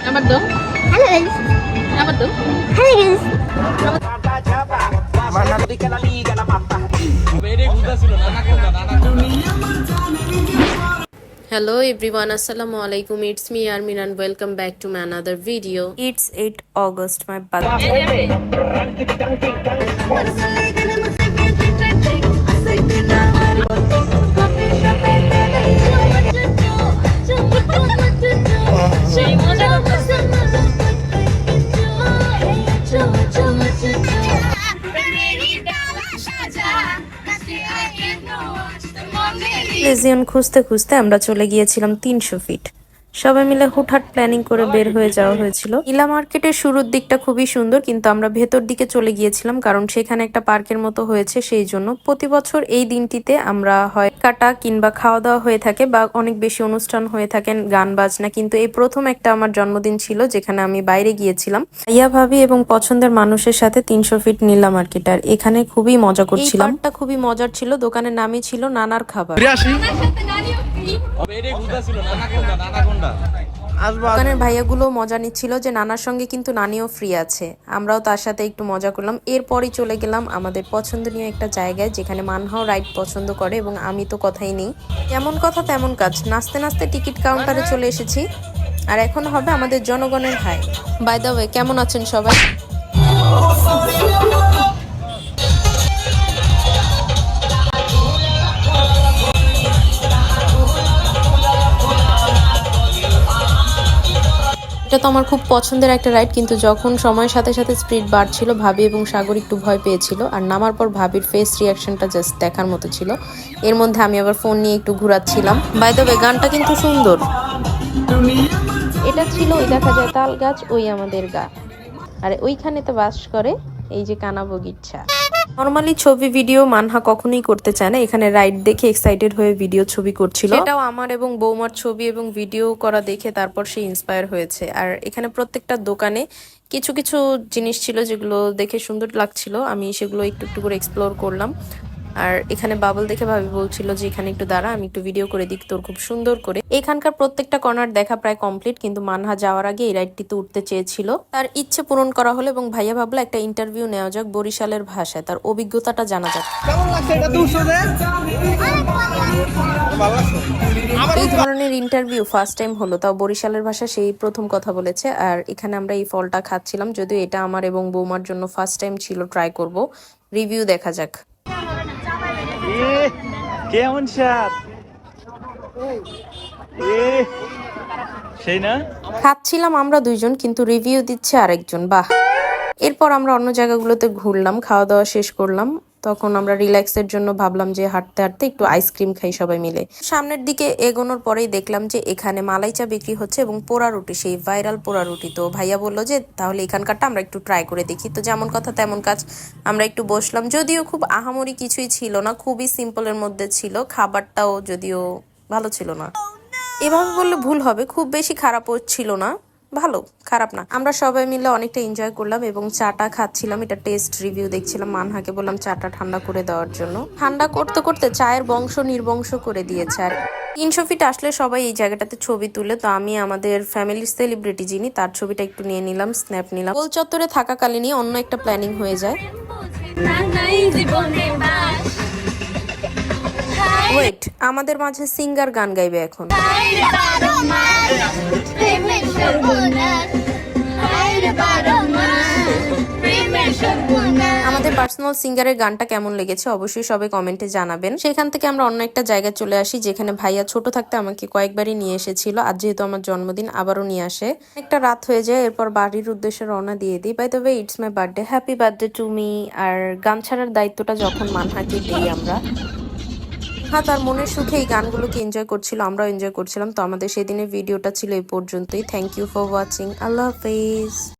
আমার দাও। Hello guys. আমার দাও। Hello guys. Hello everyone, Assalamu alaikum. It's me Armin and welcome back to my another video. It's 8 August, my birthday. Legion খুঁজতে খুঁজতে আমরা চলে গিয়েছিলাম 300 ফিট। সবাই মিলে হুটহাট প্ল্যানিং করে বের হয়ে যাওয়া হয়েছিল। ইলা মার্কেটের শুরুর দিকটা খুবই সুন্দর, কিন্তু আমরা ভেতর দিকে চলে গিয়েছিলাম কারণ সেখানে একটা পার্কের মতো হয়েছে। সেই জন্য প্রতি বছর এই দিনটিতে আমরা হয় কাটা কিংবা খাওয়া দাওয়া হয়ে থাকে বা অনেক বেশি অনুষ্ঠান হয়ে থাকেন, গান বাজনা। কিন্তু এই প্রথম একটা আমার জন্মদিন ছিল যেখানে আমি বাইরে গিয়েছিলাম ইয়া ভাবি এবং পছন্দের মানুষের সাথে 300 ফিট নীলা মার্কেট। আর এখানে খুবই মজা করছিলাম। পার্কটা খুবই মজার ছিল। দোকানের নামই ছিল নানার খাবার। দোকানের ভাইয়াগুলো মজা নিচ্ছিল যে নানার সঙ্গে কিন্তু নানিও ফ্রি আছে। আমরাও তার সাথে একটু মজা করলাম। এরপরই চলে গেলাম আমাদের পছন্দনীয় একটা জায়গায় যেখানে মানহাও রাইড পছন্দ করে এবং আমি তো কথাই নেই। যেমন কথা তেমন কাজ, নাচতে নাচতে টিকিট কাউন্টারে চলে এসেছি। আর এখন হবে আমাদের জনগণের হাই। বাই দ্য ওয়ে, কেমন আছেন সবাই? এটা তো আমার খুব পছন্দের একটা রাইড, কিন্তু যখন সময়ের সাথে সাথে স্পিড বাড়ছিল ভাবি এবং সাগর একটু ভয় পেয়েছিল। আর নামার পর ভাবির ফেস রিয়াকশনটা জাস্ট দেখার মতো ছিল। এর মধ্যে আমি আবার ফোন নিয়ে একটু ঘোরাচ্ছিলাম। বাই দ্য ওয়ে, গানটা কিন্তু সুন্দর। এটা ছিল ওই দেখা যায় তাল গাছ, ওই আমাদের গা। আর ওইখানে তো বাস করে এই যে কানা বগিচ্ছা। নরমালি ছবি ভিডিও মানহা কখনোই করতে চায় না, এখানে রাইড দেখে এক্সাইটেড হয়ে ভিডিও ছবি করছিল। এটাও আমার এবং বৌমার ছবি এবং ভিডিও করা দেখে তারপর সে ইন্সপায়ার হয়েছে। আর এখানে প্রত্যেকটা দোকানে কিছু কিছু জিনিস ছিল যেগুলো দেখে সুন্দর লাগছিল। আমি সেগুলো একটু একটু করে এক্সপ্লোর করলাম। আর এখানে বাবল দেখে ভাবি বলছিল যে এখানে একটু দাঁড়া, আমি একটু ভিডিও করে দিক তোর খুব সুন্দর করে। এখানকার প্রত্যেকটা কর্নার দেখা প্রায় কমপ্লিট, কিন্তু মানহা যাওয়ার আগে এই রাইডটিতে উঠতে চেয়েছিল। তার ইচ্ছে পূরণ করা হলো এবং ভাইয়া ভাবলো একটা ইন্টারভিউ নেওয়া যাক বরিশালের ভাষায়, তার অভিজ্ঞতাটা জানা যাক। এই ধরনের ইন্টারভিউ ফার্স্ট টাইম হলো, তাও বরিশালের ভাষা সেই প্রথম কথা বলেছে। আর এখানে আমরা এই ফলটা খাচ্ছিলাম, যদিও এটা আমার এবং বৌমার জন্য ফার্স্ট টাইম ছিল। ট্রাই করব, রিভিউ দেখা যাক। কেমন স্বাদ? সেই না খাচ্ছিলাম আমরা দুইজন, কিন্তু রিভিউ দিচ্ছে আরেকজন। বাহ। এরপর আমরা অন্য জায়গাগুলোতে ঘুরলাম, খাওয়া দাওয়া শেষ করলাম। তখন আমরা রিল্যাক্সের জন্য ভাবলাম যে হাঁটতে হাঁটতে একটু আইসক্রিম খাই সবাই মিলে। সামনের দিকে এগোনোর পরেই দেখলাম যে এখানে মালাই চা বিক্রি হচ্ছে এবং পোড়া রুটি, সেই ভাইরাল পোড়া রুটি। তো ভাইয়া বললো যে তাহলে এখানকারটা আমরা একটু ট্রাই করে দেখি। তো যেমন কথা তেমন কাজ, আমরা একটু বসলাম। যদিও খুব আহামরি কিছুই ছিল না, খুবই সিম্পলের মধ্যে ছিল। খাবারটাও যদিও ভালো ছিল না, এভাবে বললে ভুল হবে, খুব বেশি খারাপও ছিল না, ভালো খারাপ না। আমরা সবাই মিলে অনেকটা এনজয় করলাম এবং চাটা খাচ্ছিলাম। এটা টেস্ট রিভিউ দেখছিলাম। মানহাকে বললাম চাটা ঠান্ডা করে দেওয়ার জন্য। ঠান্ডা করতে করতে চায়ের বংশ নির্বংশ করে দিয়েছে। আর 300 ফিট আসলে সবাই এই জায়গাটাতে ছবি তুলে, তো আমি আমাদের ফ্যামিলির সেলিব্রিটি যিনি তার ছবিটা একটু নিয়ে নিলাম, স্ন্যাপ নিলাম। গোল চত্বরে থাকাকালীনই অন্য একটা প্ল্যানিং হয়ে যায়। ওয়েট, আমাদের মাঝে সিঙ্গার গান গাইবে এখন। আমাদের পার্সোনাল সিঙ্গারের গানটা কেমন লেগেছে অবশ্যই সবাই কমেন্টে জানাবেন। সেখান থেকে আমরা অন্য একটা জায়গায় চলে আসি যেখানে ভাইয়া ছোট থাকতে আমাকে কয়েকবারই নিয়ে এসেছিল। আজ যেহেতু আমার জন্মদিন আবারও নিয়ে আসে। একটা রাত হয়ে যায়, এরপর বাড়ির উদ্দেশ্যে রওনা দিয়ে দিই। By the way, it's my birthday, happy birthday to me. আর গান ছাড়ার দায়িত্বটা যখন মানহাকে দিই আমরা। হ্যাঁ, তার মনের সুখে এই গানগুলোকে এনজয় করছিল, আমরাও এনজয় করছিলাম। তো আমাদের সেদিনের ভিডিওটা ছিল এই পর্যন্তই। Thank you for watching. Allah হাফেজ।